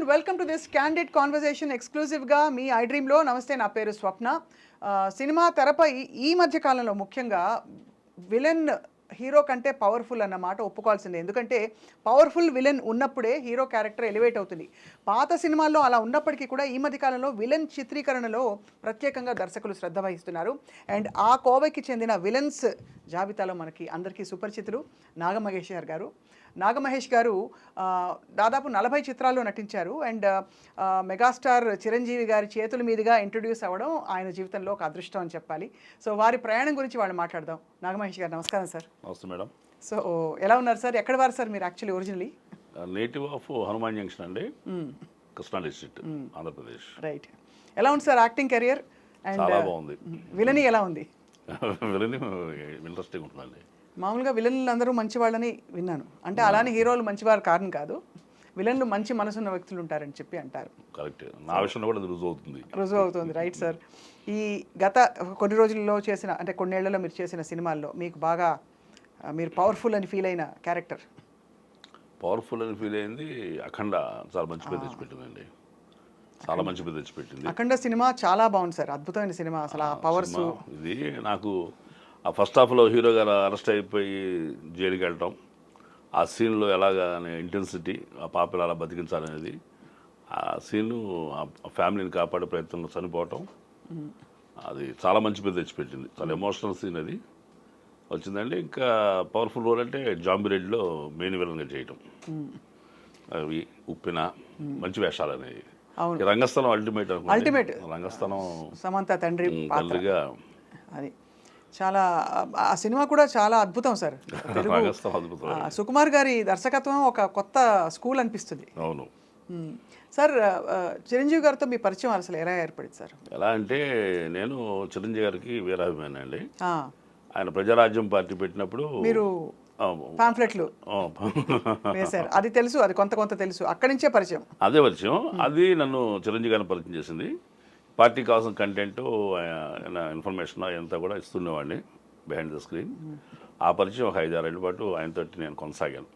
Welcome to this candid conversation ఎక్స్క్లూజివ్గా me I డ్రీమ్లో. నమస్తే, నా పేరు స్వప్న. సినిమా తెరపై ఈ మధ్య కాలంలో ముఖ్యంగా విలన్ హీరో కంటే పవర్ఫుల్ అన్న మాట ఒప్పుకోవాల్సిందే. ఎందుకంటే పవర్ఫుల్ విలన్ ఉన్నప్పుడే హీరో క్యారెక్టర్ ఎలివేట్ అవుతుంది. పాత సినిమాల్లో అలా ఉన్నప్పటికీ కూడా ఈ మధ్య కాలంలో విలన్ చిత్రీకరణలో ప్రత్యేకంగా దర్శకులు శ్రద్ధ వహిస్తున్నారు. అండ్ ఆ కోవకి చెందిన విలన్స్ జాబితాలో మనకి అందరికీ సుపరిచితులు నాగమహేశ్వర్ గారు. నాగమహేష్ గారు దాదాపు 40 చిత్రాల్లో నటించారు. అండ్ మెగాస్టార్ చిరంజీవి గారి చేతుల మీదుగా ఇంట్రొడ్యూస్ అవ్వడం ఆయన జీవితంలో ఒక అదృష్టం అని చెప్పాలి. సో వారి ప్రయాణం గురించి వాళ్ళు మాట్లాడదాం. నాగమహేష్ గారు నమస్కారం సార్. నమస్తే మేడం. సో ఎలా ఉన్నారు సార్? ఎక్కడ వారు సార్ మీరు actually originally? Native of Hanuman junction అండి, కృష్ణా డిస్ట్రిక్ట్, ఆంధ్రప్రదేశ్. రైట్. ఎలా ఉంది సార్ యాక్టింగ్ కెరియర్? అండ్ చాలా బాగుంది. విలనీ ఎలా ఉంది? విలని ఇంట్రెస్టింగ్ ఉంటుందండి. మామూలుగా విలన్లు అందరూ మంచి వాళ్ళని విన్నాను. అంటే అలానే హీరోలు మంచివారు కారణం కాదు, విలన్లు మంచి మనసున్న వ్యక్తులు ఉంటారని చెప్పి అంటారు. కరెక్ట్. నా విషయంలో కూడా అది రుజువు అవుతుంది. Right sir. ఈ గత కొన్ని రోజుల్లో చేసిన, అంటే కొన్నేళ్లలో మీరు చేసిన సినిమాల్లో మీకు బాగా మీరు పవర్ఫుల్ అని ఫీల్ అయిన క్యారెక్టర్? పవర్ఫుల్ అని ఫీల్ అయింది అఖండ. చాలా మంచి పేరు తెచ్చిపెట్టిందండి. చాలా మంచి పేరు తెచ్చిపెట్టింది. అఖండ సినిమా చాలా బాగుంది సార్, అద్భుతమైన సినిమా. అసలు ఆ పవర్స్ ఇది నాకు ఆ ఫస్ట్ హాఫ్లో హీరో గారు అరెస్ట్ అయిపోయి జైలుకి వెళ్ళటం, ఆ సీన్లో ఎలాగా ఇంటెన్సిటీ, ఆ పాపలు అలా బతికించాలనేది, ఆ సీను ఆ ఫ్యామిలీని కాపాడే ప్రయత్నంలో చనిపోవటం, అది చాలా మంచి పేరు తెచ్చిపెట్టింది. చాలా ఎమోషనల్ సీన్ అది వచ్చిందండి. ఇంకా పవర్ఫుల్ రోల్ అంటే జాంబిరెడ్డిలో మెయిన్ విలన్గా చేయటం, అవి ఉప్పిన మంచి వేషాలు అనేవి. రంగస్థలం అల్టిమేట్. రంగస్థలం సమంత తండ్రిగా అది చాలా, ఆ సినిమా కూడా చాలా అద్భుతం సార్. సుకుమార్ గారి దర్శకత్వం ఒక కొత్త స్కూల్ అనిపిస్తుంది. అవును సార్. చిరంజీవి గారితో మీ పరిచయం అసలు ఎలా ఏర్పడింది సార్? ఎలా అంటే, నేను చిరంజీవి గారికి వీరాభిమాని అండి. ఆయన ప్రజారాజ్యం పార్టీ పెట్టినప్పుడు మీరు పాంఫ్లెట్లు వేశారు, అది తెలుసు, అది కొంత తెలుసు. అక్కడి నుంచే పరిచయం. అదే పరిచయం. అది నన్ను చిరంజీవి గారిని పరిచయం చేసింది. పార్టీ కావాల్సిన కంటెంట్, ఇన్ఫర్మేషన్ అంతా కూడా ఇస్తుండేవాడిని బిహైండ్ ద స్క్రీన్. ఆ పరిచయం ఒక 5-6 ఏళ్ళ పాటు ఆయనతో నేను కొనసాగాను.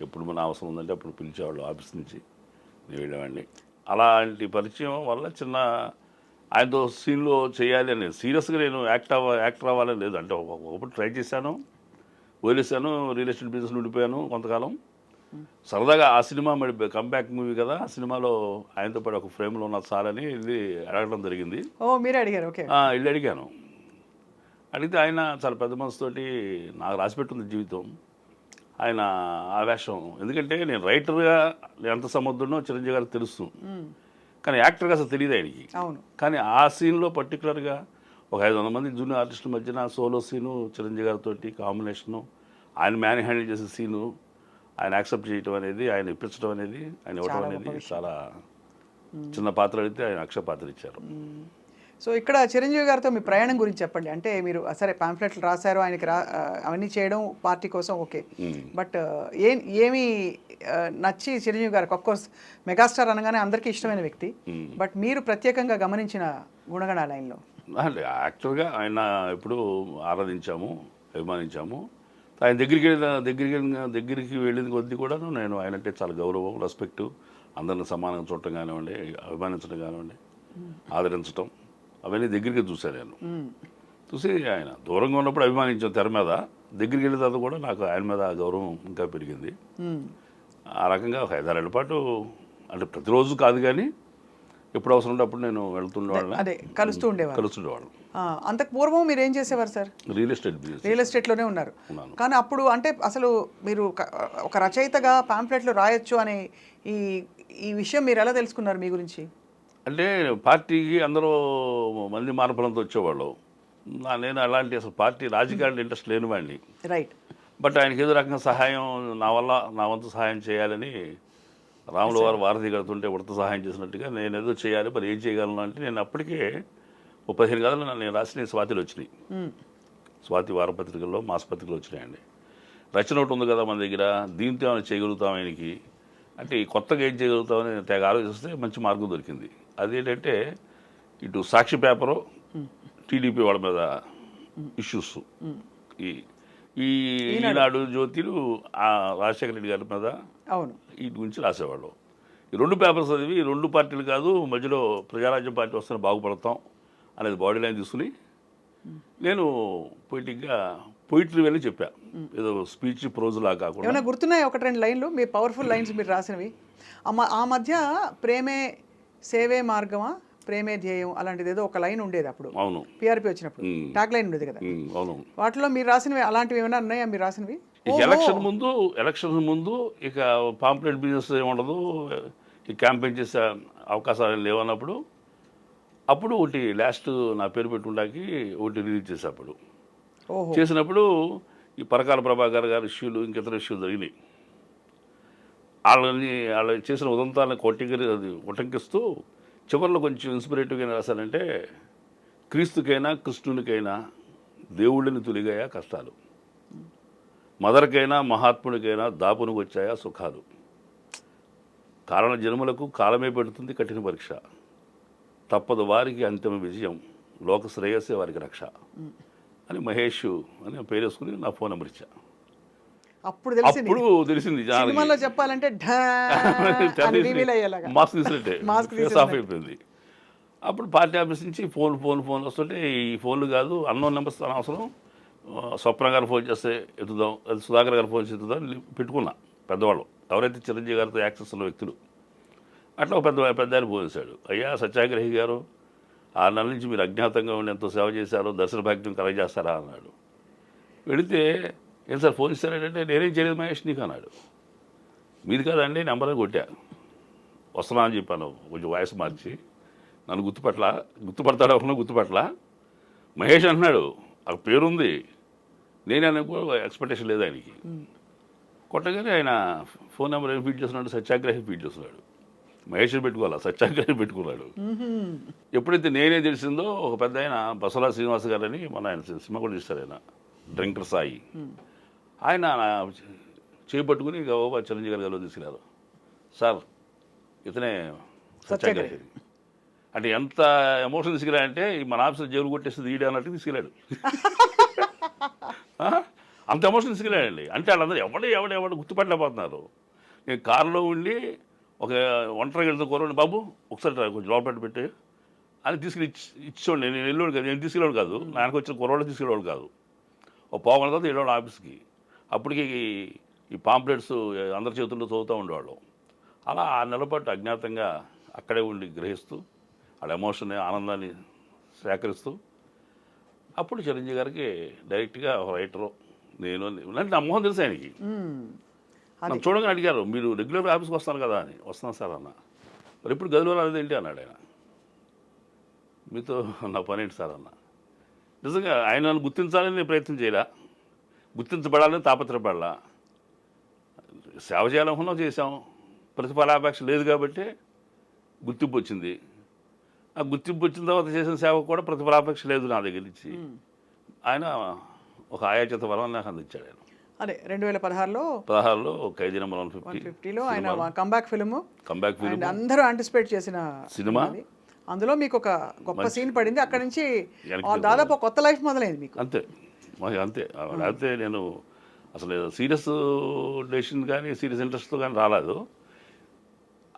ఎప్పుడు మన అవసరం ఉందంటే అప్పుడు పిలిచేవాళ్ళు ఆఫీస్ నుంచి, నేను వెళ్ళేవాడిని. అలాంటి పరిచయం వల్ల చిన్న ఆయనతో సీన్లో చేయాలి అని, సీరియస్గా నేను యాక్టర్ అవ్వాలని లేదు. అంటే ఒకప్పుడు ట్రై చేశాను, వదిలేసాను, రియల్ ఎస్టేట్ బిజినెస్ ఉండిపోయాను కొంతకాలం. సరదాగా ఆ సినిమా మరి కంబ్యాక్ మూవీ కదా, ఆ సినిమాలో ఆయనతో పాటు ఒక ఫ్రేమ్లో ఉన్న చాలని ఇది అడగడం జరిగింది. మీరే అడిగారు? ఓకే. వెళ్ళి అడిగాను. అడిగితే ఆయన చాలా పెద్ద మనసుతోటి, నాకు రాసిపెట్టింది జీవితం, ఆయన ఆవేశం. ఎందుకంటే నేను రైటర్గా ఎంత సమర్థుడో చిరంజీవి గారికి తెలుసు, కానీ యాక్టర్గా అసలు తెలియదు ఆయనకి. అవును. కానీ ఆ సీన్లో పర్టికులర్గా ఒక 500 మంది జూనియర్ ఆర్టిస్టుల మధ్యన సోలో సీను, చిరంజీవి గారితో కాంబినేషను, ఆయన మ్యాన్ హ్యాండిల్ చేసే సీను, ఆయన యాక్సెప్ట్ చేయటం అనేది, ఆయన ఇప్పించడం అనేది, ఆయన ఇవ్వడం అనేది చాలా చిన్న పాత్ర అడిగితే ఆయన అక్షర పాత్ర ఇచ్చారు. సో ఇక్కడ చిరంజీవి గారితో మీ ప్రయాణం గురించి చెప్పండి. అంటే మీరు సరే పాంఫ్లెట్లు రాశారు, ఆయనకి అవన్నీ చేయడం పార్టీ కోసం ఓకే, బట్ ఏమి నచ్చి చిరంజీవి గారికి? అఫ్కోర్స్ మెగాస్టార్ అనగానే అందరికీ ఇష్టమైన వ్యక్తి, బట్ మీరు ప్రత్యేకంగా గమనించిన గుణగణాలు ఆయనలో? యాక్టర్గా ఆయన ఎప్పుడు ఆరాధించాము, అభిమానించాము. ఆయన దగ్గరికి వెళ్ళిన కొద్దీ కూడా నేను ఆయన అంటే చాలా గౌరవం, రెస్పెక్టు, అందరిని సమానంగా చూడటం కానివ్వండి, అభిమానించడం కానివ్వండి, ఆదరించడం, అవన్నీ దగ్గరికి చూశాను నేను. చూసి ఆయన దూరంగా ఉన్నప్పుడు అభిమానించాను తెర మీద, దగ్గరికి వెళ్ళిన తర్వాత కూడా నాకు ఆయన మీద గౌరవం ఇంకా పెరిగింది. ఆ రకంగా ఒక 5-6 ఏళ్ళ పాటు, అంటే ప్రతిరోజు కాదు కానీ ఎప్పుడు అవసరం ఉంటే అప్పుడు నేను వెళ్తుండేవాళ్ళని, కలుస్తూ ఉండేవాళ్ళం. అంతకు పూర్వం మీరు ఏం చేసేవారు సార్? రియల్ ఎస్టేట్లోనే ఉన్నారు. కానీ అప్పుడు అంటే అసలు మీరు ఒక రచయితగా పాంఫ్లెట్లు రాయొచ్చు అనే ఈ విషయం మీరు ఎలా తెలుసుకున్నారు మీ గురించి? అంటే పార్టీకి అందరూ మంది మార్పులంతో వచ్చేవాళ్ళు. నేను అలాంటి అసలు పార్టీ రాజకీయాలు ఇంట్రెస్ట్ లేని వాడిని. రైట్. బట్ ఆయనకి ఏదో రకంగా సహాయం, నా వంతు సహాయం చేయాలని, రాముల వారు వారధి కడుతుంటే ఉడత సహాయం చేసినట్టుగా నేను ఏదో చేయాలి, మరి ఏం చేయగలను అంటే, నేను అప్పటికే 15 కథలు నేను రాసిన స్వాతిలో వచ్చినాయి. స్వాతి వారపత్రికల్లో, మాసపత్రికలు వచ్చినాయండి. రచన ఒకటి ఉంది కదా మన దగ్గర, దీంతో ఏమైనా చేయగలుగుతాం ఆయనకి అంటే, కొత్తగా ఏం చేయగలుగుతామని తెగ ఆలోచిస్తే మంచి మార్గం దొరికింది. అదేంటంటే, ఇటు సాక్షి పేపరు, టీడీపీ వాళ్ళ మీద ఇష్యూస్, ఈ ఈనాడు జ్యోతిలు రాజశేఖర రెడ్డి గారి మీద వీటి గురించి రాసేవాళ్ళు. ఈ 2 పేపర్స్ చదివి 2 పార్టీలు కాదు మధ్యలో ప్రజారాజ్యం పార్టీ వస్తే బాగుపడతాం అనేది బాడీ లైన్ తీసుకుని నేను పొయిటిక్గా పోయిటరీ వెళ్ళి చెప్పా, ఏదో స్పీచ్ ప్రోజులా కాకుండా. ఏమైనా గుర్తున్నాయి 1-2 లైన్లు మీ పవర్ఫుల్ లైన్స్ మీరు రాసినవి? ఆ మధ్య ప్రేమే సేవే మార్గమా ప్రేమే ధ్యేయం అలాంటిది ఏదో ఒక లైన్ ఉండేది అప్పుడు. అవును, పిఆర్పి వచ్చినప్పుడు ట్యాగ్ లైన్ ఉండేది కదా. అవును. వాటిలో మీరు రాసినవి అలాంటివి ఏమైనా ఉన్నాయా మీరు రాసినవి? ఇక ఎలక్షన్ ముందు ఇక పాంప్లెట్ బిజినెస్ ఏముండదు, ఈ క్యాంపెయిన్ చేసే అవకాశాలు లేవన్నప్పుడు అప్పుడు ఒకటి లాస్ట్ నా పేరు పెట్టుకుంటాకి ఒకటి రిలీజ్ చేసేప్పుడు చేసినప్పుడు ఈ పరకాల ప్రభాకర్ గారి ఇష్యూలు ఇంకితర ఇష్యూలు జరిగినాయి. వాళ్ళు చేసిన ఉదంతాన్ని ఉటంకిస్తూ చివరిలో కొంచెం ఇన్స్పిరేటివ్గా రాశానంటే, క్రీస్తుకైనా కృష్ణునికైనా దేవుళ్ళని తొలిగాయా కష్టాలు, మదర్కైనా మహాత్ముడికైనా దాపునికి వచ్చాయా సుఖాలు, కారణ జన్మలకు కాలమే పెడుతుంది కఠిన పరీక్ష, తప్పదు వారికి అంతిమ విజయం, లోక శ్రేయస్సే వారికి రక్ష అని మహేష్ అని పేరు వేసుకుని నా ఫోన్ నెంబర్ ఇచ్చా. అప్పుడు తెలిసింది చెప్పాలంటే మాస్క్ తీసినట్టే ఫేస్ ఆఫ్ అయిపోయింది. అప్పుడు పార్టీ ఆఫీస్ నుంచి ఫోన్ వస్తుంటే ఈ ఫోన్లు కాదు అన్నోన్ నెంబర్స్ అవసరం, స్వప్న గారు ఫోన్ చేస్తే ఎత్తుదాం, అది సుధాకర్ గారు ఫోన్ చేసి ఎత్తుదాం పెట్టుకున్నా. పెద్దవాళ్ళు ఎవరైతే చిరంజీవి గారితో యాక్సెస్ ఉన్న వ్యక్తులు అట్లా ఒక పెద్ద ఆయన ఫోన్ చేశాడు, అయ్యా సత్యాగ్రహి గారు 6 నెలల నుంచి మీరు అజ్ఞాతంగా ఉండి ఎంతో సేవ చేశారో దర్శన భాగ్యం కలగజేస్తారా అన్నాడు. వెళితే ఏం సార్ ఫోన్ ఇస్తారంటే నేనేం చేయలేదు మహేష్ నీకు అన్నాడు. మీది కాదండి నెంబర్ కొట్టా, వస్తున్నా అని చెప్పాను కొంచెం వాయిస్ మార్చి. నన్ను గుర్తుపడతాడు ఎవరన్నా గుర్తుపట్టలా. మహేష్ అంటున్నాడు ఆ పేరుంది, నేనే ఎక్స్పెక్టేషన్ లేదు ఆయనకి. కొట్టగానే ఆయన ఫోన్ నెంబర్ ఏం ఫీడ్ చేస్తున్నాడు, సత్యాగ్రహి ఫీడ్ చేస్తున్నాడు. మహేష్ పెట్టుకోవాలా, సత్యాగ్రహి పెట్టుకున్నాడు. ఎప్పుడైతే నేనే తెలిసిందో ఒక పెద్ద ఆయన బసవరాజ శ్రీనివాస్ గారని మన ఆయన సినిమా కూడా తీస్తారు, ఆయన డ్రింకర్ సాయి, ఆయన చేపట్టుకుని గౌరవ చిరంజీవి గారి గదిలో తీసుకెళ్ళారు. సార్ ఇతనే సత్యాగ్రహి అంటే ఎంత ఎమోషన్ తీసుకెళ్ళాడంటే మన ఆఫీసర్ జైలు కొట్టేస్తుంది ఈడే అన్నట్టు తీసుకెళ్ళాడు. అంత ఎమోషన్ తీసుకెళ్ళాడండి. అంటే వాళ్ళందరూ ఎవడు గుర్తుపట్టలేకపోతున్నారు. నేను కారులో ఉండి ఒక ఒంటరిగా వెళ్తే కూరండి బాబు ఒకసారి కొంచెం లోపల పెట్టి అని తీసుకెళ్ళి ఇచ్చేవాడు. నేను వెళ్ళాడు కాదు, నేను తీసుకెళ్ళాడు కాదు, నాకు వచ్చిన కుర్రవాళ్ళు తీసుకెళ్ళాడు కాదు. ఒక పోగల తర్వాత వెళ్ళాడు ఆఫీస్కి. అప్పటికి ఈ పాంప్లెట్స్ అందరి చేతుల్లో చదువుతూ ఉండేవాళ్ళం. అలా 6 నెలల పాటు అజ్ఞాతంగా అక్కడే ఉండి గ్రహిస్తూ వాళ్ళ ఎమోషన్ ఆనందాన్ని సేకరిస్తూ అప్పుడు చిరంజీవి గారికి డైరెక్ట్గా ఒక రైటరు నేను అంటే నా మొహం తెలుసు ఆయనకి. నన్ను చూడగానే అడిగారు, మీరు రెగ్యులర్ ఆఫీస్కి వస్తాను కదా అని. వస్తున్నాను సార్ అన్న. మరి ఇప్పుడు గదిలో రాలేదేంటి అన్నాడు ఆయన. మీతో నా పని ఏంటి సార్ అన్న. నిజంగా ఆయన నన్ను గుర్తించాలని నేను ప్రయత్నం చేయలే, గుర్తించబడాలని తాపత్రపడాల. సేవ చేయాలనుకున్నాం, చేసాం. ప్రతిఫలాపేక్ష లేదు కాబట్టి గుర్తింపు వచ్చింది. ఆ గుర్తింపు వచ్చిన తర్వాత చేసిన సేవ కూడా ప్రతిఫలాపేక్ష లేదు నా దగ్గర నుంచి. ఆయన ఒక ఆయాచిత వరం నాకు అందించాడు. ఆయన అదే 2016లో ఖైదీ నెంబర్ 150లో ఆయన కంబ్యాక్ ఫిల్మ్ అందరూ యాంటిసిపేట్ చేసిన సినిమా. అందులో మీకు ఒక గొప్ప సీన్ పడింది. అక్కడి నుంచి దాదాపు ఒక కొత్త లైఫ్ మొదలైంది మీకు. అంతే అయితే నేను అసలు సీరియస్ డెసిషన్ కానీ సీరియస్ ఇంట్రెస్ట్తో కానీ రాలేదు.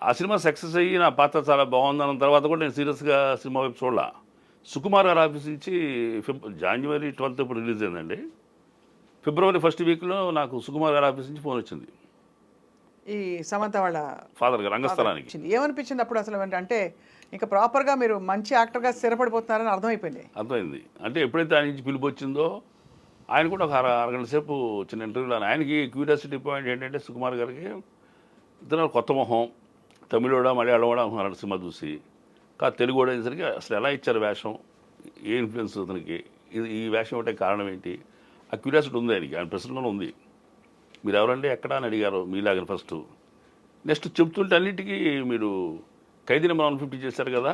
ఆ సినిమా సక్సెస్ అయ్యి నా పాత్ర చాలా బాగుందన్న తర్వాత కూడా నేను సీరియస్గా సినిమా వైపు చూడాల. సుకుమార్ గారి ఆఫీస్ నుంచి January 12th ఇప్పుడు రిలీజ్ అయిందండి. February 1st వీక్లో నాకు సుకుమార్ గారి ఆఫీస్ నుంచి ఫోన్ వచ్చింది, ఈ సమంత వాళ్ళ ఫాదర్ గారు రంగస్థలానికి. ఏమనిపించింది అప్పుడు అసలు? అంటే ఇంకా ప్రాపర్గా మీరు మంచి యాక్టర్గా స్థిరపడిపోతున్నారని అర్థమైంది. అంటే ఎప్పుడైతే ఆయన నుంచి పిలుపు వచ్చిందో ఆయన కూడా ఒక అరగంట సేపు చిన్న ఇంటర్వ్యూలో ఆయనకి క్యూరియాసిటీ పాయింట్ ఏంటంటే సుకుమార్ గారికి ఇతను కొత్త మొహం, తమిళోడా మలయాళండా అనుకున్నాడు సినిమా చూసి. కాదు తెలుగు కూడా అయ్యేసరికి అసలు ఎలా ఇచ్చారు వేషం, ఏ ఇన్ఫ్లుయెన్స్ అతనికి, ఈ వేషం ఒకటే కారణం ఏంటి, ఆ క్యూరియాసిటీ ఉంది ఆయనకి. ఆయన ప్రశ్నలో ఉంది. మీరు ఎవరంటే ఎక్కడా అని అడిగారు మీలాగని ఫస్ట్. నెక్స్ట్ చెప్తుంటే అన్నిటికీ మీరు ఖైదీ నెంబర్ 150 చేశారు కదా,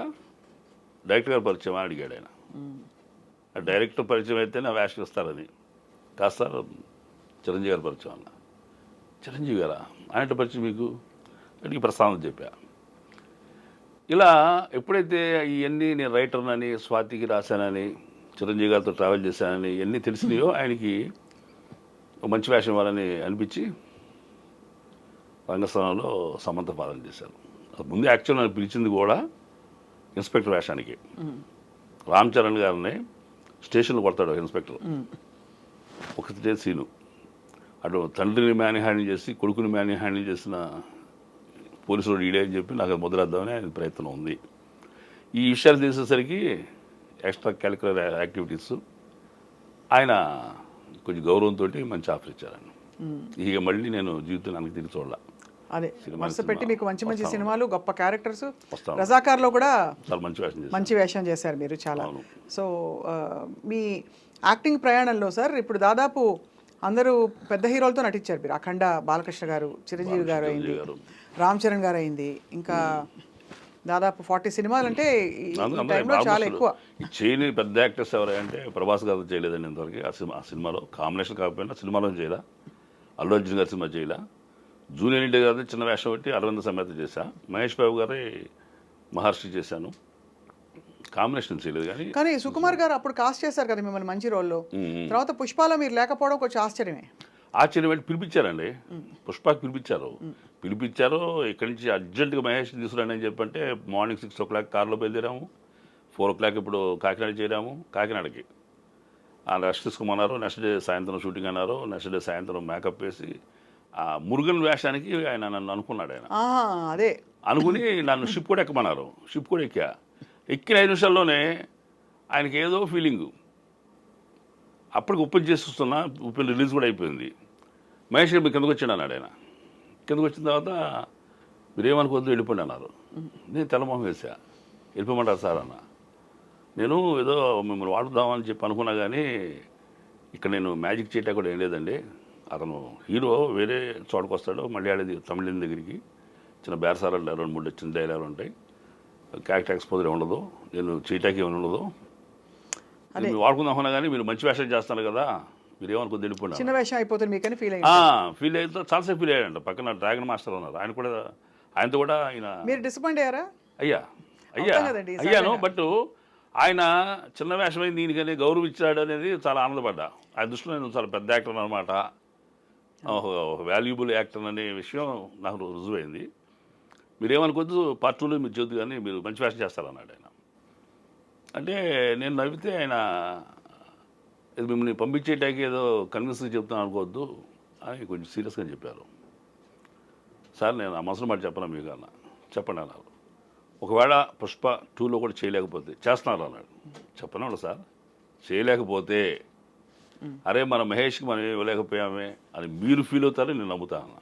డైరెక్టర్ గారు పరిచయం అని అడిగాడు ఆయన. ఆ డైరెక్టర్ పరిచయం అయితే నా వేషం ఇస్తారని. కాదు సార్ చిరంజీవి గారు పరిచయం అన్న. చిరంజీవి గారా, ఆయన పరిచయం మీకు అడిగి ప్రస్తావన చెప్పా. ఇలా ఎప్పుడైతే ఇవన్నీ నేను రైటర్నని, స్వాతికి రాశానని, చిరంజీవి గారితో ట్రావెల్ చేశానని ఇవన్నీ తెలిసినాయో ఆయనకి మంచి వేషం ఇవ్వాలని అనిపించి రంగస్థలంలో సమంత పాలన చేశారు. ముందు యాక్చువల్ నన్ను పిలిచింది కూడా ఇన్స్పెక్టర్ వేషానికి. రామ్ చరణ్ గారిని స్టేషన్లో కొడతాడు ఇన్స్పెక్టర్. ఒకటే సీను, అటు తండ్రిని మ్యాన్ హ్యాండిల్ చేసి కొడుకుని మ్యాన్ హ్యాండిల్ చేసిన పోలీసులు ఈడే అని చెప్పి నాకు మొదలెద్దామని ఆయన ప్రయత్నం ఉంది. ఈ విషయాలు తెలిసేసరికి ఎక్స్ట్రా క్యాలిక్యులర్ యాక్టివిటీస్ ఆయన కొంచెం గౌరవంతో మంచి ఆఫర్ ఇచ్చారని. ఇక మళ్ళీ నేను జీవితం నాకు తిరిగి చూడాల. అదే వరుస పెట్టి మీకు మంచి మంచి సినిమాలు, గొప్ప క్యారెక్టర్స్. వస్తాను. రజాకార్లో కూడా చాలా మంచి వేషం చేశాను. మంచి వేషం చేశారు మీరు చాలా. అవును. సో మీ యాక్టింగ్ ప్రయాణంలో సార్ ఇప్పుడు దాదాపు అందరూ పెద్ద హీరోలతో నటించారు మీరు. అఖండ బాలకృష్ణ గారు, చిరంజీవి గారు అయింది, రామ్ చరణ్ గారు అయింది, ఇంకా దాదాపు 40 సినిమాలు అంటే ఈ టైంలో చాలా ఎక్కువ. ఈ చేయని పెద్ద యాక్టర్స్ ఎవరంటే ప్రభాస్ గారు చేయలేదండి ఇంతవరకు. ఆ సినిమాలో కాంబినేషన్ కాకపోయినా సినిమాలో చేయలే. అల్లు అర్జున్ గారి సినిమా చేయలే. జూనియర్ ఎన్టీఆర్ గారి చిన్న వేషం పెట్టి అరవింద సమేత చేశా. మహేష్ బాబు గారి మహర్షి చేశాను. కాంబినేషన్ చేయలేదు. కానీ సుకుమార్ గారు అప్పుడు కాస్ట్ చేశారు కదా మిమ్మల్ని మంచి రోల్లో. తర్వాత పుష్పాలో మీరు లేకపోవడం కొంచెం ఆశ్చర్యమే. ఆశ్చర్యం అంటే పిలిపించారండి. పుష్పకి పిలిపించారు. ఇక్కడి నుంచి అర్జెంటుగా మహేష్ తీసుకురండి అని చెప్పంటే మార్నింగ్ 6 o'clock కార్లో బయలుదేరాము. 4 o'clock ఇప్పుడు కాకినాడ చేరాము. కాకినాడకి రెస్ట్ తీసుకోమన్నారు. నెక్స్ట్ డే సాయంత్రం షూటింగ్ అన్నారు. నెక్స్ట్ డే సాయంత్రం మేకప్ వేసి ఆ మురుగన్ వేషానికి ఆయన నన్ను అనుకున్నాడు. ఆయన అదే అనుకుని నన్ను షిప్ కూడా ఎక్కమన్నారు. షిప్ కూడా ఎక్కిన 5 నిమిషాల్లోనే ఆయనకి ఏదో ఫీలింగు. అప్పటికి ఓపెన్ చేస్తున్నా, ఓపెన్ రిలీజ్ కూడా అయిపోయింది. మహేష్ గారు మీరు కిందకు వచ్చాడు అన్నాడు. ఆయన కిందకు వచ్చిన తర్వాత మీరేమనుకోవద్దు వెళ్ళిపోండి అన్నారు. నేను తెల్లమొహం వేసా. వెళ్ళిపోమంటారు సార్ అన్న. నేను ఏదో మిమ్మల్ని వాడుదామని చెప్పి అనుకున్నా, కానీ ఇక్కడ నేను మ్యాజిక్ చేయటా కూడా ఏం లేదండి. అతను హీరో వేరే చోటుకు వస్తాడు, మళ్ళీ ఆడేది తమిళ దగ్గరికి చిన్న బేరసారాలు 2-3 చిన్న డైలాగులు ఉంటాయి. క్యారెక్టర్ ఎక్స్పోజర్ ఉండదు, నేను చేయటానికి ఏమైనా ఉండదు. మీరు వాడుకుందామన్నా కానీ మీరు మంచి వేషం చేస్తారు కదా, మీరు ఏమనుకుంది వెళ్ళిపోయినా చిన్న వేషం అయిపోతుంది మీకని ఫీల్ అయితే చాలాసేపు ఫీల్ అయ్యాడంట. పక్కన డ్రాగన్ మాస్టర్ ఉన్నారు, ఆయనతో కూడా ఆయన. మీరు డిసప్పాయింట్ అయ్యారా? అయ్యాను. బట్ ఆయన చిన్న వేషమైంది దీనికని గౌరవం ఇచ్చాడు అనేది చాలా ఆనందపడ్డా. ఆ దృష్టిలో నేను చాలా పెద్ద యాక్టర్ అనమాట, వాల్యుబుల్ యాక్టర్ అనే విషయం నాకు రుజువైంది. మీరేమనుకోవద్దు, పార్ట్ 2లో మీరు చదువు కానీ మీరు మంచి వేషం చేస్తారన్నాడు ఆయన. అంటే నేను నవ్వితే ఆయన మిమ్మల్ని పంపించేటానికి ఏదో కన్విన్స్గా చెప్తాను అనుకోవద్దు అని కొంచెం సీరియస్గా చెప్పారు. సార్ నేను ఆ మనసులో మాట చెప్పను మీకు అన్న, చెప్పండి అన్నారు. ఒకవేళ పుష్ప 2లో కూడా చేయలేకపోతే చేస్తున్నారు అన్నాడు. చెప్పను సార్, చేయలేకపోతే అరే మన మహేష్కి మనం ఇవ్వలేకపోయామే అని మీరు ఫీల్ అవుతారని నేను నమ్ముతాను అన్న.